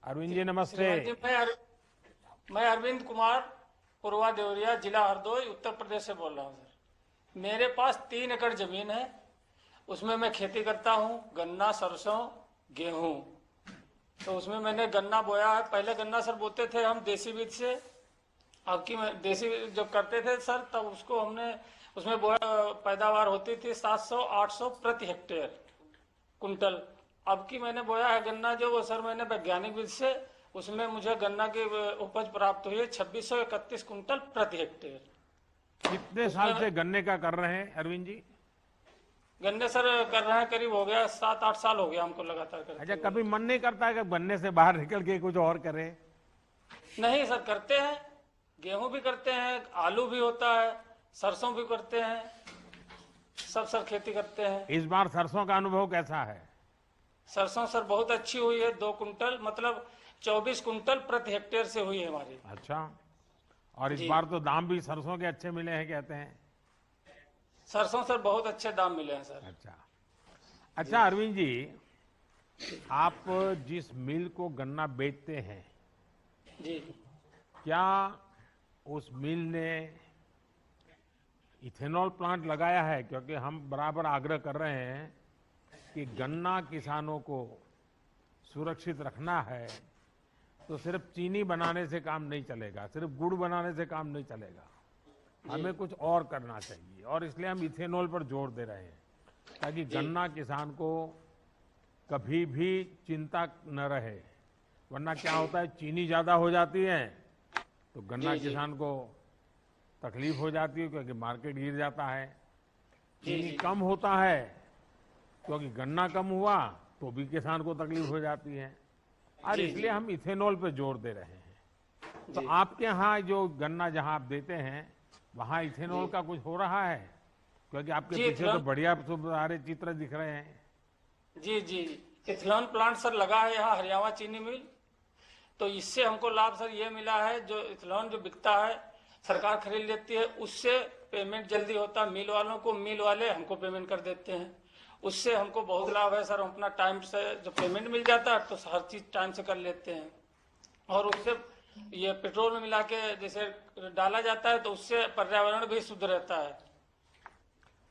अरविंद जी नमस्ते। श्रीमान जी, मैं अरविंद कुमार, पूर्वा देवरिया, जिला हरदोई, उत्तर प्रदेश से बोल रहा हूँ सर। मेरे पास 3 एकड़ जमीन है। उसमें मैं खेती करता हूँ, गन्ना, सरसों, गेहूँ। तो उसमें मैंने गन्ना बोया है। पहले गन्ना सर बोते थे हम देसी बीज से। अब की मैं देसी जब करते थे सर, तब उसको हमने उसमें बोया, पैदावार होती थी 700-800 प्रति हेक्टेयर कुंटल। अब की मैंने बोया है गन्ना जो, वो सर मैंने वैज्ञानिक विधि से, उसमें मुझे गन्ना की उपज प्राप्त हुई है 2631 कुंटल प्रति हेक्टेयर। कितने साल उसमें से गन्ने का कर रहे हैं अरविंद जी? गन्ने सर कर रहे हैं, करीब हो गया 7-8 साल हो गया हमको लगातार करते अच्छा, हुए। कभी मन नहीं करता है कि गन्ने से बाहर निकल के कुछ और करें? नहीं सर, करते हैं। गेहूं भी करते हैं, आलू भी होता है, सरसों भी करते हैं, सब सर खेती करते हैं। इस बार सरसों का अनुभव कैसा है? सरसों सर बहुत अच्छी हुई है। 2 कुंटल मतलब 24 कुंटल प्रति हेक्टेयर से हुई है हमारी। अच्छा, और इस जी, बार तो दाम भी सरसों के अच्छे मिले हैं कहते हैं। सरसों सर बहुत अच्छे दाम मिले हैं सर। अच्छा अच्छा, अरविंद जी, आप जिस मिल को गन्ना बेचते हैं, जी क्या उस मिल ने इथेनॉल प्लांट लगाया है? क्योंकि हम बराबर आग्रह कर रहे हैं कि गन्ना किसानों को सुरक्षित रखना है, तो सिर्फ चीनी बनाने से काम नहीं चलेगा, सिर्फ गुड़ बनाने से काम नहीं चलेगा, हमें कुछ और करना चाहिए। और इसलिए हम इथेनॉल पर जोर दे रहे हैं, ताकि गन्ना किसान को कभी भी चिंता न रहे। वरना क्या होता है, चीनी ज़्यादा हो जाती है तो गन्ना जी जी किसान को तकलीफ हो जाती है, क्योंकि मार्केट गिर जाता है। जी चीनी जी कम होता है क्योंकि गन्ना कम हुआ तो भी किसान को तकलीफ हो जाती है, और जी इसलिए हम इथेनॉल पे जोर दे रहे हैं। तो जी आपके यहाँ जो गन्ना जहाँ आप देते हैं, वहाँ इथेनॉल जी का कुछ हो रहा है? क्योंकि आपके जी पीछे तो इथेनॉल। बढ़िया सारे चित्र दिख रहे हैं। जी जी इथेनॉल प्लांट सर लगा है यहाँ हरियाणा चीनी मिल। तो इससे हमको लाभ सर ये मिला है, जो इथेनॉल जो बिकता है सरकार खरीद लेती है, उससे पेमेंट जल्दी होता है मिल वालों को, मिल वाले हमको पेमेंट कर देते हैं। उससे हमको बहुत लाभ है सर। हम अपना टाइम से जब पेमेंट मिल जाता है तो हर चीज टाइम से कर लेते हैं। और उससे ये पेट्रोल में मिला के जैसे डाला जाता है, तो उससे पर्यावरण भी शुद्ध रहता है।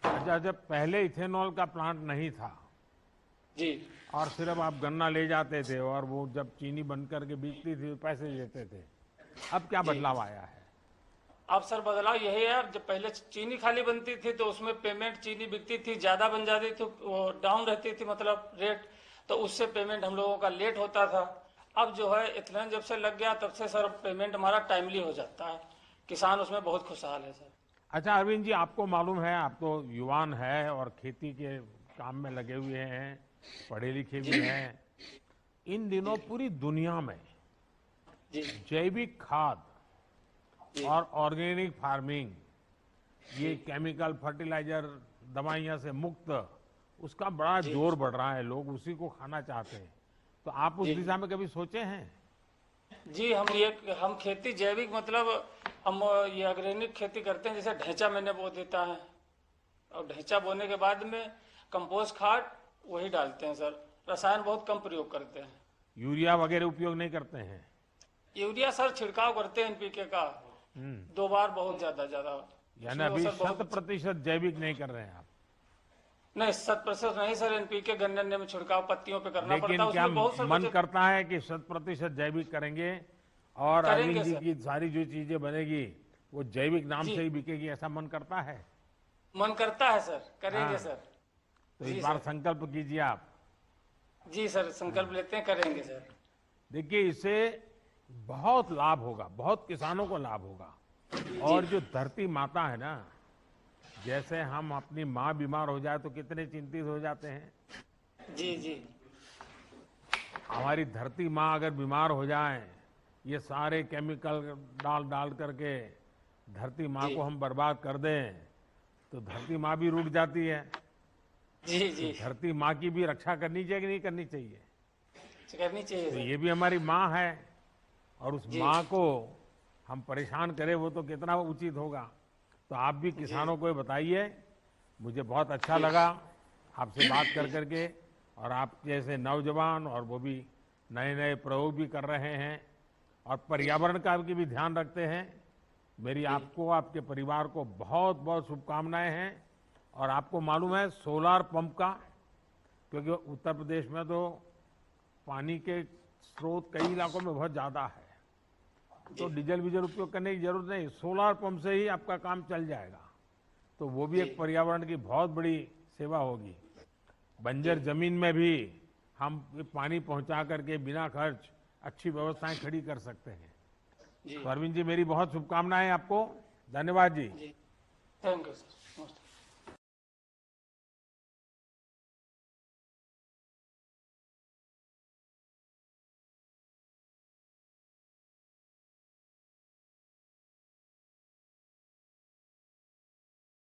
अच्छा, जब पहले इथेनॉल का प्लांट नहीं था जी और सिर्फ आप गन्ना ले जाते थे, और वो जब चीनी बन करके बिकती थी तो पैसे देते थे, अब क्या जी बदलाव आया है? अब सर बदलाव यही है। जब पहले चीनी खाली बनती थी तो उसमें पेमेंट, चीनी बिकती थी, ज्यादा बन जाती थी, वो डाउन रहती थी मतलब रेट, तो उससे पेमेंट हम लोगों का लेट होता था। अब जो है इथेनॉल जब से लग गया, तब से सर पेमेंट हमारा टाइमली हो जाता है। किसान उसमें बहुत खुशहाल है सर। अच्छा अरविंद जी, आपको मालूम है, आप तो युवान है और खेती के काम में लगे हुए हैं, पढ़े लिखे भी हैं। इन दिनों पूरी दुनिया में जी जैविक खाद जी और ऑर्गेनिक फार्मिंग, ये केमिकल फर्टिलाइजर दवाइयां से मुक्त, उसका बड़ा जी जोर बढ़ रहा है, लोग उसी को खाना चाहते हैं। तो आप उस जी दिशा में कभी सोचे हैं? जी हम खेती जैविक मतलब हम ये ऑर्गेनिक खेती करते हैं। जैसे ढैंचा मैंने बो देता है, और ढैंचा बोने के बाद में कंपोस्ट खाद वही डालते हैं सर। रसायन बहुत कम प्रयोग करते हैं। यूरिया वगैरह उपयोग नहीं करते हैं? यूरिया सर छिड़काव करते हैं एनपीके का, हम्म, 2 बार, बहुत ज्यादा ज्यादा। यानी उसमें वो अभी सर बहुत 100% जैविक नहीं कर रहे हैं आप? नहीं, 100% नहीं सर। एनपीके गन्ने में छिड़काव पत्तियों पे करना पड़ता लेकिन है, क्या उसमें बहुत सर मन बचत करता है कि 100% जैविक करेंगे, और अरविंद करेंगे जी सर। की सारी जो चीजें बनेगी वो जैविक नाम जी से ही बिकेगी, ऐसा मन करता है? मन करता है सर, करेंगे हाँ, सर। तो इस जी बार सर। संकल्प कीजिए आप। जी सर, संकल्प लेते हैं, करेंगे सर। देखिए, इससे बहुत लाभ होगा, बहुत किसानों को लाभ होगा। जी और जो धरती माता है ना, जैसे हम अपनी माँ बीमार हो जाए तो कितने चिंतित हो जाते हैं, जी जी हमारी धरती माँ अगर बीमार हो जाए, ये सारे केमिकल डाल डाल करके धरती माँ जी को हम बर्बाद कर दें, तो धरती माँ भी रूठ जाती है। जी तो जी धरती माँ की भी रक्षा करनी चाहिए कि नहीं करनी चाहिए? करनी चाहिए तो सर। ये भी हमारी माँ है, और उस जी माँ को हम परेशान करें वो तो कितना उचित होगा। तो आप भी जी किसानों को ये बताइए। मुझे बहुत अच्छा जी लगा आपसे बात कर जी करके, और आप जैसे नौजवान, और वो भी नए नए प्रयोग भी कर रहे हैं और पर्यावरण का भी ध्यान रखते हैं। मेरी आपको, आपके परिवार को बहुत बहुत शुभकामनाएं हैं। और आपको मालूम है सोलार पंप का, क्योंकि उत्तर प्रदेश में तो पानी के स्रोत कई इलाकों में बहुत ज्यादा है, तो डीजल वीजल उपयोग करने की जरूरत नहीं, सोलार पंप से ही आपका काम चल जाएगा। तो वो भी एक पर्यावरण की बहुत बड़ी सेवा होगी। बंजर जमीन में भी हम पानी पहुंचा करके बिना खर्च अच्छी व्यवस्थाएं खड़ी कर सकते हैं। जी तो अरविंद जी, मेरी बहुत शुभकामनाएं आपको। धन्यवाद जी। Thank you sir.